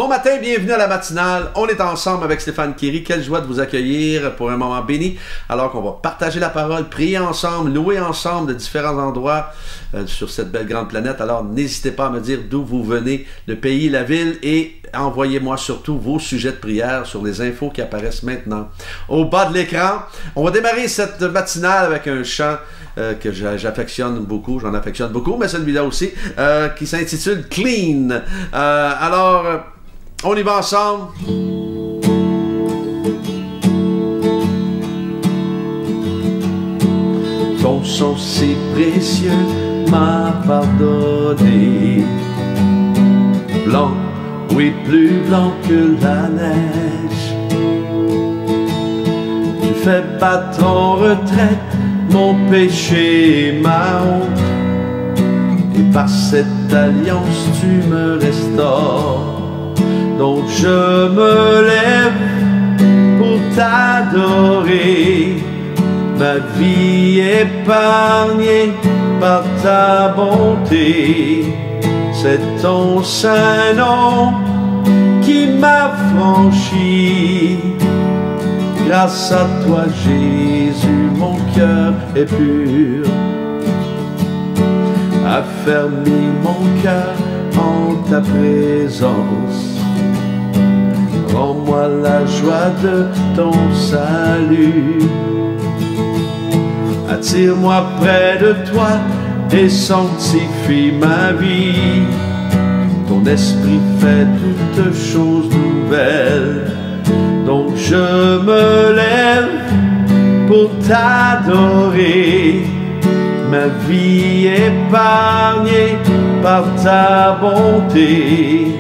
Bon matin, bienvenue à la matinale. On est ensemble avec Stéphane Kéry. Quelle joie de vous accueillir pour un moment béni. Alors qu'on va partager la parole, prier ensemble, louer ensemble de différents endroits sur cette belle grande planète. Alors n'hésitez pas à me dire d'où vous venez, le pays, la ville, et envoyez-moi surtout vos sujets de prière sur les infos qui apparaissent maintenant au bas de l'écran. On va démarrer cette matinale avec un chant que j'affectionne beaucoup, j'en affectionne beaucoup, mais celui-là aussi, qui s'intitule Clean. Alors, on y va ensemble. Ton sang si précieux m'a pardonné. Blanc, oui, plus blanc que la neige. Tu fais battre en retraite mon péché, ma honte, et par cette alliance tu me restaures. Donc je me lève pour t'adorer, ma vie épargnée par ta bonté. C'est ton saint nom qui m'a franchi. Grâce à toi, Jésus, mon cœur est pur. Affermis mon cœur en ta présence. Rends-moi la joie de ton salut. Attire-moi près de toi et sanctifie ma vie. Ton esprit fait toutes choses nouvelles. Donc je me lève pour t'adorer, ma vie épargnée par ta bonté.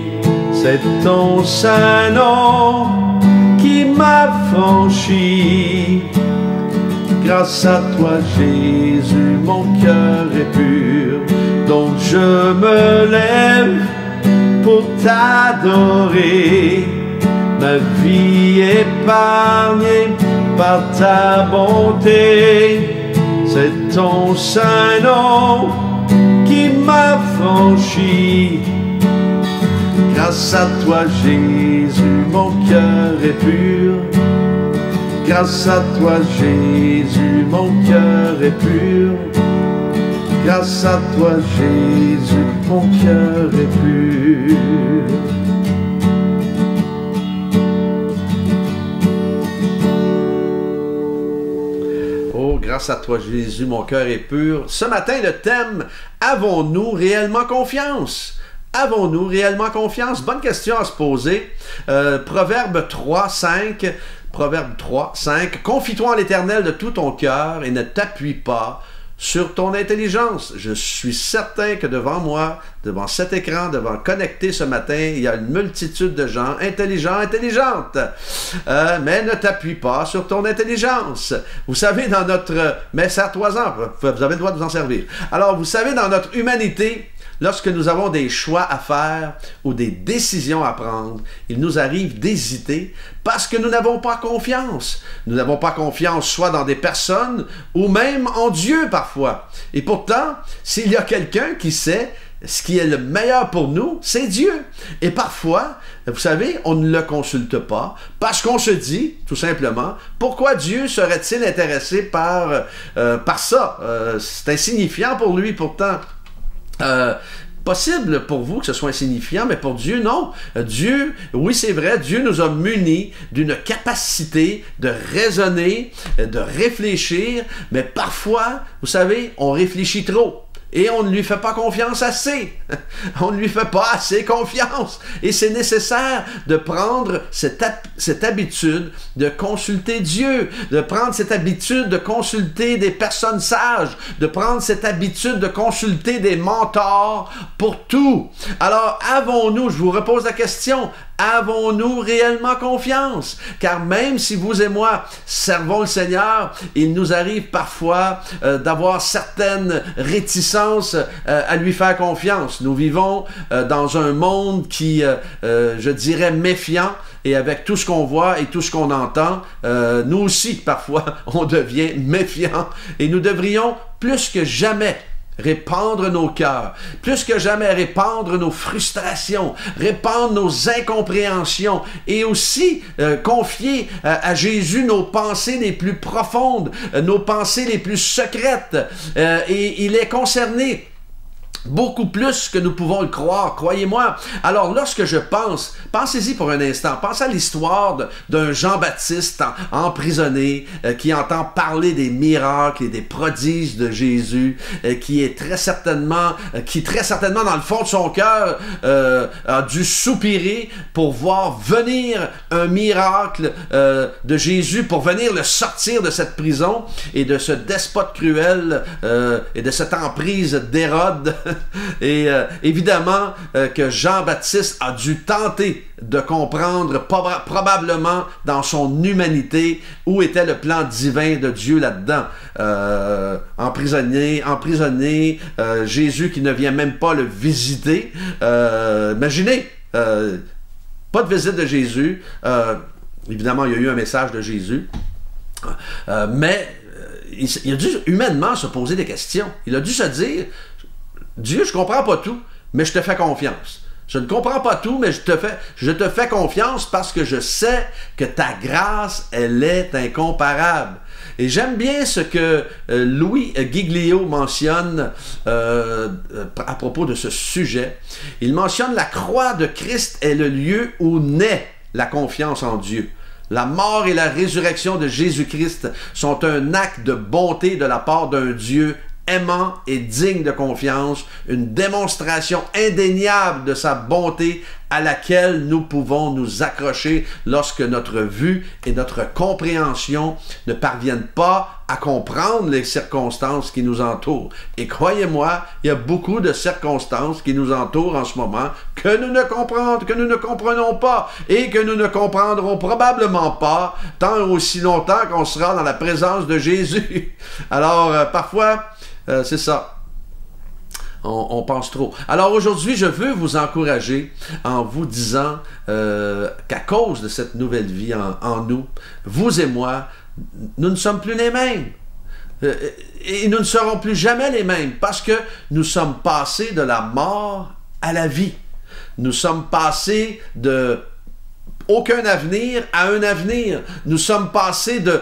C'est ton saint nom qui m'a franchi. Grâce à toi, Jésus, mon cœur est pur. Donc je me lève pour t'adorer, ma vie épargnée par ta bonté. C'est ton saint nom qui m'a franchi. Grâce à toi, Jésus, mon cœur est pur. Grâce à toi, Jésus, mon cœur est pur. Grâce à toi, Jésus, mon cœur est pur. Oh, grâce à toi, Jésus, mon cœur est pur. Ce matin, le thème « Avons-nous réellement confiance ?» Avons-nous réellement confiance? Bonne question à se poser. Proverbe 3, 5. Proverbe 3, 5. Confie-toi en l'Éternel de tout ton cœur et ne t'appuie pas sur ton intelligence. Je suis certain que devant moi, devant cet écran, devant connecté ce matin, il y a une multitude de gens intelligents, intelligentes. Mais ne t'appuie pas sur ton intelligence. Vous savez, dans notre... Mais serre-toi-en, vous avez le droit de vous en servir. Alors, vous savez, dans notre humanité, lorsque nous avons des choix à faire ou des décisions à prendre, il nous arrive d'hésiter parce que nous n'avons pas confiance. Nous n'avons pas confiance soit dans des personnes ou même en Dieu parfois. Et pourtant, s'il y a quelqu'un qui sait ce qui est le meilleur pour nous, c'est Dieu. Et parfois, vous savez, on ne le consulte pas parce qu'on se dit, tout simplement, pourquoi Dieu serait-il intéressé par ça? C'est insignifiant pour lui pourtant. Possible pour vous que ce soit insignifiant, mais pour Dieu, non. Dieu, oui, c'est vrai, Dieu nous a munis d'une capacité de raisonner, de réfléchir, mais parfois, vous savez, on réfléchit trop. Et on ne lui fait pas confiance assez. On ne lui fait pas assez confiance. Et c'est nécessaire de prendre cette habitude de consulter Dieu, de prendre cette habitude de consulter des personnes sages, de prendre cette habitude de consulter des mentors pour tout. Alors, avons-nous, je vous repose la question, avons-nous réellement confiance? Car même si vous et moi servons le Seigneur, il nous arrive parfois d'avoir certaines réticences à lui faire confiance. Nous vivons dans un monde qui, je dirais, méfiant, et avec tout ce qu'on voit et tout ce qu'on entend, nous aussi, parfois, on devient méfiant, et nous devrions plus que jamais répandre nos cœurs, plus que jamais répandre nos frustrations, répandre nos incompréhensions et aussi confier à Jésus nos pensées les plus profondes, nos pensées les plus secrètes. Et il est concerné beaucoup plus que nous pouvons le croire, croyez-moi. Alors, lorsque je pense, pensez-y pour un instant, pensez à l'histoire d'un Jean-Baptiste emprisonné, qui entend parler des miracles et des prodiges de Jésus, qui très certainement dans le fond de son cœur a dû soupirer pour voir venir un miracle de Jésus, pour venir le sortir de cette prison et de ce despote cruel et de cette emprise d'Hérode. Et évidemment que Jean-Baptiste a dû tenter de comprendre probablement dans son humanité où était le plan divin de Dieu là-dedans. Emprisonné, Jésus qui ne vient même pas le visiter. Imaginez, pas de visite de Jésus. Évidemment, il y a eu un message de Jésus. Mais il a dû humainement se poser des questions. Il a dû se dire, Dieu, je ne comprends pas tout, mais je te fais confiance. Je ne comprends pas tout, mais je te fais confiance parce que je sais que ta grâce, elle est incomparable. Et j'aime bien ce que Louis Giglio mentionne à propos de ce sujet. Il mentionne la croix de Christ est le lieu où naît la confiance en Dieu. La mort et la résurrection de Jésus-Christ sont un acte de bonté de la part d'un Dieu aimant et digne de confiance, une démonstration indéniable de sa bonté à laquelle nous pouvons nous accrocher lorsque notre vue et notre compréhension ne parviennent pas à comprendre les circonstances qui nous entourent. Et croyez-moi, il y a beaucoup de circonstances qui nous entourent en ce moment que nous ne comprenons pas et que nous ne comprendrons probablement pas tant aussi longtemps qu'on sera dans la présence de Jésus. Alors, parfois, c'est ça. On pense trop. Alors aujourd'hui, je veux vous encourager en vous disant qu'à cause de cette nouvelle vie en nous, vous et moi, nous ne sommes plus les mêmes. Et nous ne serons plus jamais les mêmes parce que nous sommes passés de la mort à la vie. Nous sommes passés de aucun avenir à un avenir. Nous sommes passés de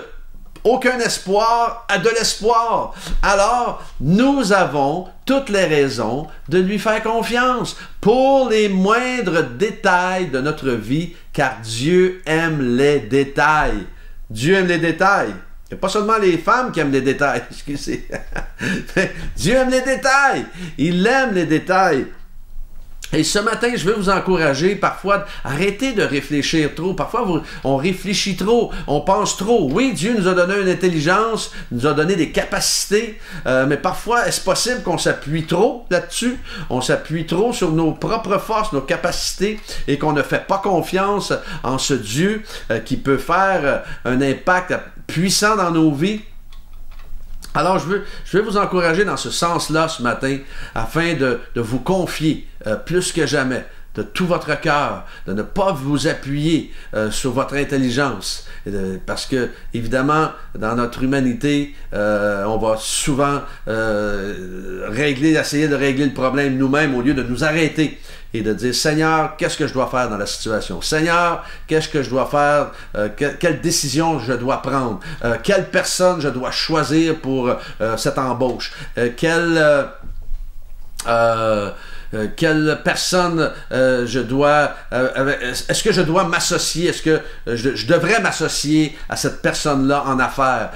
aucun espoir à de l'espoir. Alors, nous avons toutes les raisons de lui faire confiance pour les moindres détails de notre vie, car Dieu aime les détails. Dieu aime les détails. Il n'y a pas seulement les femmes qui aiment les détails, excusez. Dieu aime les détails. Il aime les détails. Et ce matin, je veux vous encourager parfois à arrêter de réfléchir trop. Parfois, on réfléchit trop, on pense trop. Oui, Dieu nous a donné une intelligence, nous a donné des capacités, mais parfois, est-ce possible qu'on s'appuie trop là-dessus? On s'appuie trop sur nos propres forces, nos capacités, et qu'on ne fait pas confiance en ce Dieu qui peut faire un impact puissant dans nos vies. Alors, je vais vous encourager dans ce sens-là ce matin, afin de vous confier plus que jamais de tout votre cœur, de ne pas vous appuyer sur votre intelligence. Parce que, évidemment, dans notre humanité, on va souvent essayer de régler le problème nous-mêmes au lieu de nous arrêter et de dire, Seigneur, qu'est-ce que je dois faire dans la situation? Seigneur, qu'est-ce que je dois faire? Quelle décision je dois prendre? Quelle personne je dois choisir pour cette embauche? Quelle personne je dois... est-ce que je dois m'associer? Est-ce que je devrais m'associer à cette personne-là en affaires?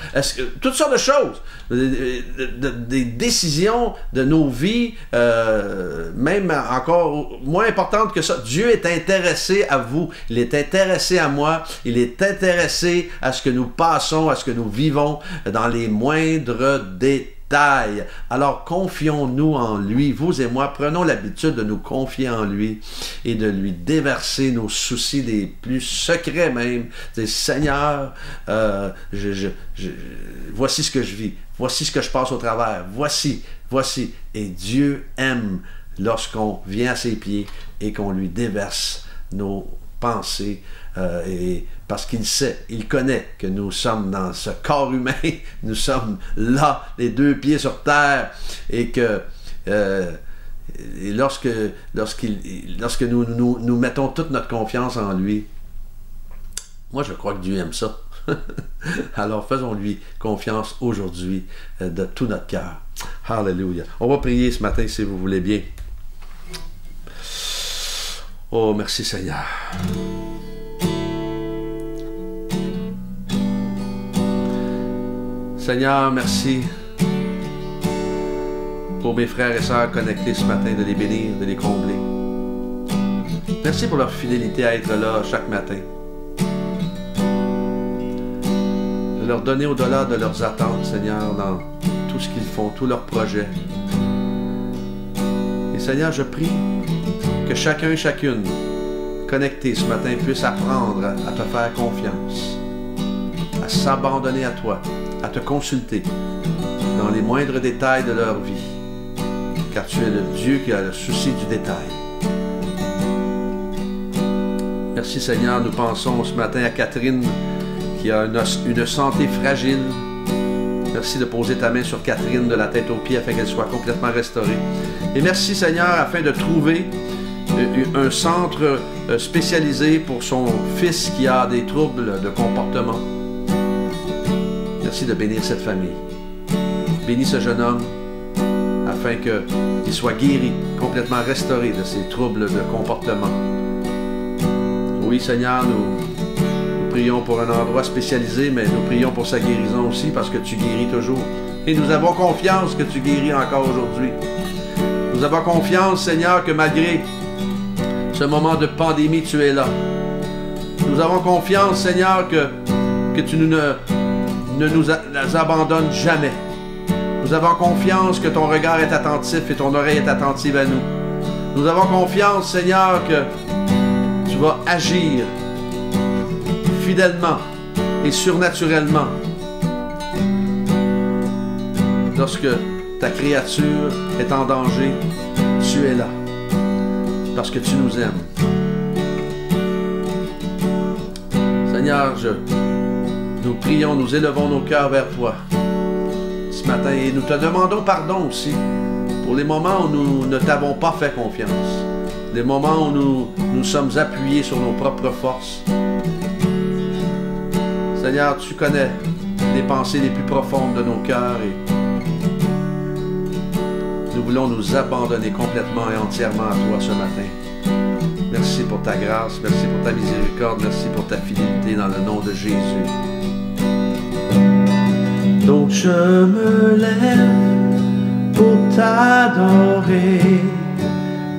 Toutes sortes de choses. Des décisions de nos vies, même encore moins importantes que ça. Dieu est intéressé à vous. Il est intéressé à moi. Il est intéressé à ce que nous passons, à ce que nous vivons dans les moindres détails. Alors confions-nous en lui, vous et moi, prenons l'habitude de nous confier en lui et de lui déverser nos soucis les plus secrets même. Dire, Seigneur, voici ce que je vis, voici ce que je passe au travers, voici. Et Dieu aime lorsqu'on vient à ses pieds et qu'on lui déverse nos pensées, et parce qu'il sait, il connaît que nous sommes dans ce corps humain, nous sommes là, les deux pieds sur terre, et que Et lorsque nous mettons toute notre confiance en lui, moi je crois que Dieu aime ça. Alors faisons-lui confiance aujourd'hui de tout notre cœur. Alléluia. On va prier ce matin si vous voulez bien. Oh, merci Seigneur. Seigneur, merci pour mes frères et sœurs connectés ce matin, de les bénir, de les combler. Merci pour leur fidélité à être là chaque matin. De leur donner au-delà de leurs attentes, Seigneur, dans tout ce qu'ils font, tous leurs projets. Et Seigneur, je prie que chacun et chacune connectés ce matin puisse apprendre à te faire confiance, à s'abandonner à toi, à te consulter dans les moindres détails de leur vie, car tu es le Dieu qui a le souci du détail. Merci Seigneur, nous pensons ce matin à Catherine qui a une santé fragile. Merci de poser ta main sur Catherine de la tête aux pieds afin qu'elle soit complètement restaurée. Et merci Seigneur afin de trouver un centre spécialisé pour son fils qui a des troubles de comportement. Merci de bénir cette famille. Bénis ce jeune homme afin qu'il soit guéri, complètement restauré de ses troubles de comportement. Oui Seigneur, nous prions pour un endroit spécialisé, mais nous prions pour sa guérison aussi parce que tu guéris toujours. Et nous avons confiance que tu guéris encore aujourd'hui. Nous avons confiance Seigneur que malgré ce moment de pandémie, tu es là. Nous avons confiance Seigneur que tu ne nous abandonnes jamais. Nous avons confiance que ton regard est attentif et ton oreille est attentive à nous. Nous avons confiance, Seigneur, que tu vas agir fidèlement et surnaturellement lorsque ta créature est en danger. Tu es là parce que tu nous aimes. Seigneur, nous prions, nous élevons nos cœurs vers toi ce matin et nous te demandons pardon aussi pour les moments où nous ne t'avons pas fait confiance, les moments où nous sommes appuyés sur nos propres forces. Seigneur, tu connais les pensées les plus profondes de nos cœurs et nous voulons nous abandonner complètement et entièrement à toi ce matin. Merci pour ta grâce, merci pour ta miséricorde, merci pour ta fidélité dans le nom de Jésus. Donc je me lève pour t'adorer,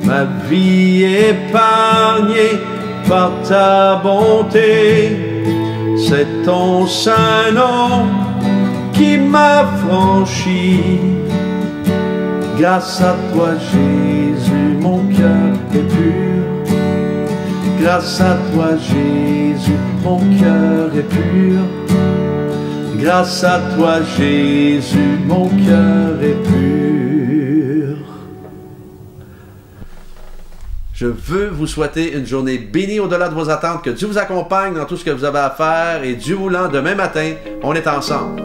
ma vie épargnée par ta bonté. C'est ton saint nom qui m'a franchi. Grâce à toi Jésus, mon cœur est pur. Grâce à toi Jésus, mon cœur est pur. Grâce à toi Jésus, mon cœur est pur. Je veux vous souhaiter une journée bénie au-delà de vos attentes, que Dieu vous accompagne dans tout ce que vous avez à faire et Dieu voulant, demain matin, on est ensemble.